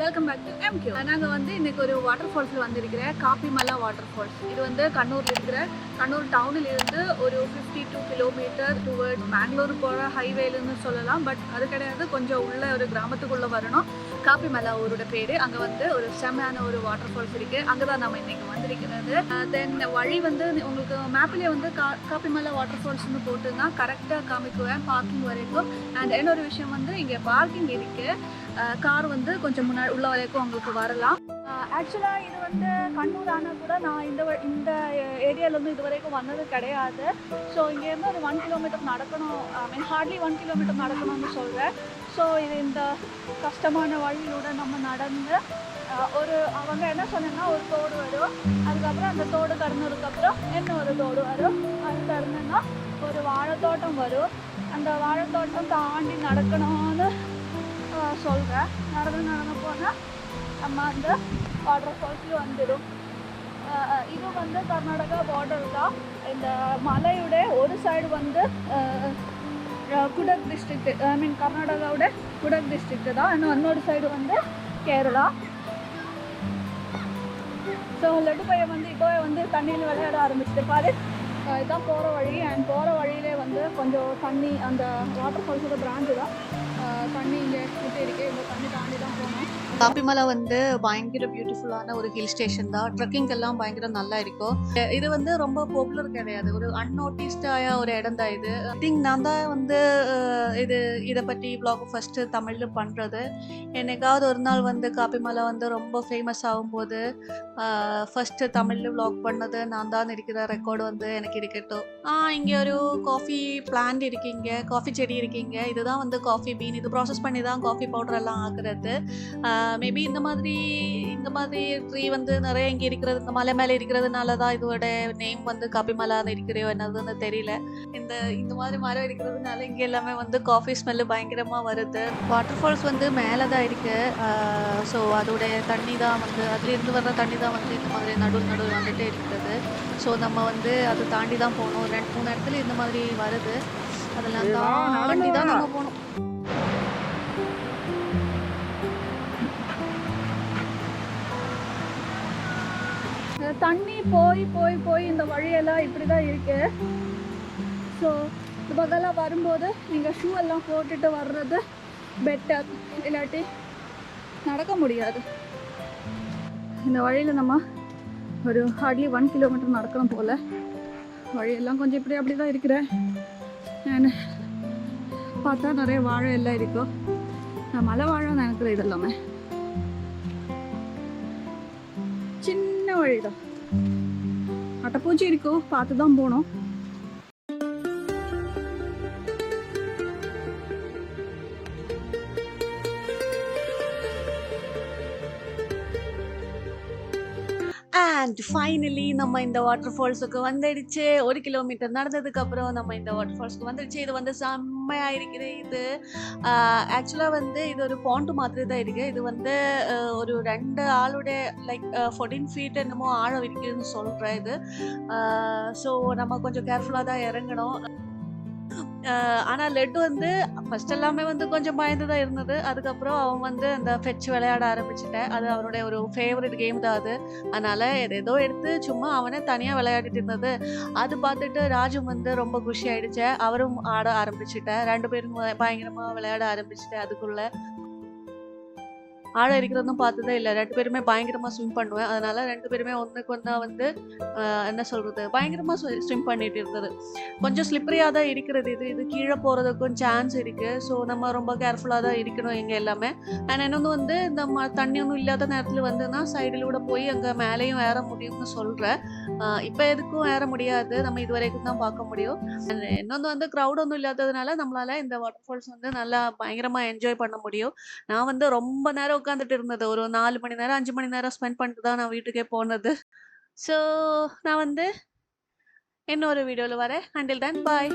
Welcome back to MQ. நாங்கள் வந்து இன்றைக்கி ஒரு வாட்டர் ஃபால்ஸில் வந்திருக்கிறேன். காப்பிமலா வாட்டர் ஃபால்ஸ். இது வந்து கண்ணூரில் இருக்கிற கண்ணூர் டவுனில் இருந்து ஒரு 52 கிலோமீட்டர் டுவர்ட்ஸ் பெங்களூர் போகிற ஹைவேலன்னு சொல்லலாம். பட் அது கிடையாது, கொஞ்சம் உள்ள ஒரு கிராமத்துக்குள்ளே வரணும். காப்பிமலா ஊரோட பேர். அங்கே வந்து ஒரு செம்மையான ஒரு வாட்டர் ஃபால்ஸ் இருக்குது. அங்கே தான் நம்ம இன்றைக்கி வந்திருக்கிறது. தென் வழி வந்து உங்களுக்கு மேப்லேயே வந்து காப்பிமலா வாட்டர் ஃபால்ஸ்னு போட்டுன்னா கரெக்டாக காமிக்குவேன் பார்க்கிங் வரைக்கும். அண்ட் இன்னொரு விஷயம் வந்து இங்கே பார்க்கிங் இருக்குது. கார் வந்து கொஞ்சம் முன்னாடி உள்ள வரைக்கும் உங்களுக்கு வரலாம். ஆக்சுவலாக இது வந்து கண்ணூர் ஆனால் கூட நான் இந்த ஏரியாவிலேருந்து இது வரைக்கும் வந்தது கிடையாது. ஸோ இங்கேருந்து ஒரு 1 கிலோமீட்டர் நடக்கணும், ஹார்ட்லி 1 கிலோமீட்டர் நடக்கணும்னு சொல்கிறேன். ஸோ இது இந்த கஷ்டமான வழியிலூட நம்ம நடந்து அவங்க என்ன சொன்னாங்கன்னா ஒரு தோடு வரும், அதுக்கப்புறம் அந்த தோடு கடந்ததுக்கப்புறம் இன்னொரு தோடு வரும், அது கடந்துன்னா ஒரு வாழைத்தோட்டம் வரும். அந்த வாழைத்தோட்டம் தாண்டி நடக்கணும்னு சொல்கிறேன். நடந்து போனால் நம்ம அந்த வாட்டர் ஃபால்ஸில் வந்துடும். இது வந்து கர்நாடகா பார்டர் தான். இந்த மலையோட ஒரு சைடு வந்து குடக் டிஸ்ட்ரிக்ட், கர்நாடகாவோட குடக் டிஸ்ட்ரிக்ட் தான். இன்னொரு சைடு வந்து கேரளா. ஸோ லட்டு பையன் வந்து இப்போ வந்து தண்ணியில் விளையாட ஆரம்பிச்சுட்டு பாரு. இதுதான் போகிற வழி. அண்ட் போகிற வழியிலே வந்து கொஞ்சம் தண்ணி, அந்த வாட்டர் ஃபால்ஸோட பிராஞ்சு தான். தண்ணி இங்கே சுற்றி இருக்கு. இந்த தண்ணி தாண்டி தான் போகணும். காப்பிமலை வந்து பயங்கர பியூட்டிஃபுல்லான ஒரு ஹில் ஸ்டேஷன் தான். ட்ரெக்கிங் எல்லாம் பயங்கர நல்லா இருக்கும். இது வந்து ரொம்ப பாப்புலர் கிடையாது, ஒரு அன்நோட்டிஸ்டான ஒரு இடம் தான் இது. ஐ திங்க் நான் தான் வந்து இதை பற்றி vlog ஃபர்ஸ்ட் தமிழில் பண்ணுறது. என்னைக்காவது ஒரு நாள் வந்து காப்பிமலை வந்து ரொம்ப ஃபேமஸ் ஆகும்போது ஃபர்ஸ்ட் தமிழில் vlog பண்ணது நான் தான் இருக்கிற ரெக்கார்டு வந்து எனக்கு இருக்கட்டும். இங்கே ஒரு காஃபி பிளான்ட் இருக்கீங்க, காஃபி செடி இருக்கீங்க. இதுதான் வந்து காஃபி பீன். இது ப்ராசஸ் பண்ணி தான் காஃபி பவுடர் எல்லாம் ஆக்குறது. மேபி இந்த மாதிரி ட்ரீ வந்து நிறைய இங்கே இருக்கிறது, இந்த மலை மேலே இருக்கிறதுனால தான் இதோட நேம் வந்து காப்பிமலான்னு இருக்கிறோ என்னதுன்னு தெரியல. இந்த மாதிரி மரம் இருக்கிறதுனால இங்கே எல்லாமே வந்து காஃபி ஸ்மெல்லு பயங்கரமாக வருது. வாட்டர் ஃபால்ஸ் வந்து மேலே தான் இருக்குது. ஸோ அதோடைய தண்ணி தான் வந்து அதுலேருந்து வர்ற தண்ணி தான் வந்து இந்த மாதிரி நடுவில் வந்துகிட்டே இருக்கிறது. ஸோ நம்ம வந்து அதை தாண்டி தான் போகணும். 2-3 இடத்துல இந்த மாதிரி வருது. அதெல்லாம் தாண்டி தான் நம்ம போகணும். தண்ணி போய் இந்த வழியெல்லாம் இப்படி தான் இருக்கு. ஸோ இந்த பக்கம்லாம் வரும்போது நீங்கள் ஷூ எல்லாம் போட்டுட்டு வர்றது பெட்டர், இல்லாட்டி நடக்க முடியாது. இந்த வழியில் நம்ம ஒரு ஹார்ட்லி 1 கிலோமீட்டர் நடக்கணும் போல். வழியெல்லாம் கொஞ்சம் இப்படி அப்படி தான் இருக்கிறேன். பார்த்தா நிறைய வாழை எல்லாம் இருக்கும். நான் மலை வாழை நினைக்கிறேன். இது எல்லாமே சின்ன வழிதான். அட்டைப்பூச்சி இருக்கும், பார்த்து தான் போகணும். அண்ட் ஃபைனலி நம்ம இந்த வாட்டர் ஃபால்ஸுக்கு வந்துடுச்சு. 1 கிலோமீட்டர் நடந்ததுக்கு அப்புறம் நம்ம இந்த வாட்டர் ஃபால்ஸுக்கு வந்துடுச்சு. இது வந்து செம்மையா இருக்குது. இது ஆக்சுவலாக வந்து இது ஒரு பாண்ட் மாதிரி தான் இருக்கு. இது வந்து ஒரு 2 ஆளோட லைக் 14 ஃபீட் என்னமோ ஆழம் இருக்குதுன்னு சொல்கிறேன் இது. ஸோ நம்ம கொஞ்சம் கேர்ஃபுல்லாக தான் இறங்கணும். ஆனால் லெட்டு வந்து ஃபர்ஸ்ட் எல்லாமே வந்து கொஞ்சம் பயந்து தான் இருந்தது. அதுக்கப்புறம் அவன் வந்து அந்த ஃபெட்ச் விளையாட ஆரம்பிச்சுட்டேன். அது அவனுடைய ஒரு ஃபேவரட் கேம் தான் அது. அதனால ஏதோ எடுத்து சும்மா அவனே தனியாக விளையாடிட்டு இருந்தது. அது பார்த்துட்டு ராஜு வந்து ரொம்ப குஷி ஆயிடுச்சு. அவரும் ஆட ஆரம்பிச்சுட்டேன். 2 பேரும் பயங்கரமாக விளையாட ஆரம்பிச்சுட்டேன். அதுக்குள்ள ஆழம் இருக்கிறதும் பார்த்ததே இல்லை. 2 பேருமே பயங்கரமாக ஸ்விம் பண்ணுவேன். அதனால 2 பேருமே ஒன்றுக்கு ஒன்றா வந்து என்ன சொல்கிறது, பயங்கரமாக ஸ்விம் பண்ணிட்டு இருந்தது. கொஞ்சம் ஸ்லிப்பரியாக தான் இருக்கிறது. இது கீழே போகிறதுக்கும் சான்ஸ் இருக்குது. ஸோ நம்ம ரொம்ப கேர்ஃபுல்லாக தான் இருக்கணும் இங்கே எல்லாமே. அண்ட் இன்னொன்று வந்து இந்த தண்ணி ஒன்றும் இல்லாத நேரத்தில் வந்துன்னா சைடிலூட போய் அங்கே மேலேயும் ஏற முடியும்னு சொல்கிறேன். இப்போ எதுக்கும் ஏற முடியாது, நம்ம இது வரைக்கும் தான் பார்க்க முடியும். இன்னொன்று வந்து க்ரௌட் ஒன்றும் இல்லாததுனால நம்மளால் இந்த வாட்டர் ஃபால்ஸ் வந்து நல்லா பயங்கரமாக என்ஜாய் பண்ண முடியும். நான் வந்து ரொம்ப நேரம் உட்காந்துட்டு இருந்தது. ஒரு 4 மணி நேரம் 5 மணி நேரம் ஸ்பெண்ட் பண்ணிட்டு தான் நான் வீட்டுக்கே போனது. ஸோ நான் வந்து இன்னொரு வீடியோவில் வரேன். அண்டில் தென் பாய்.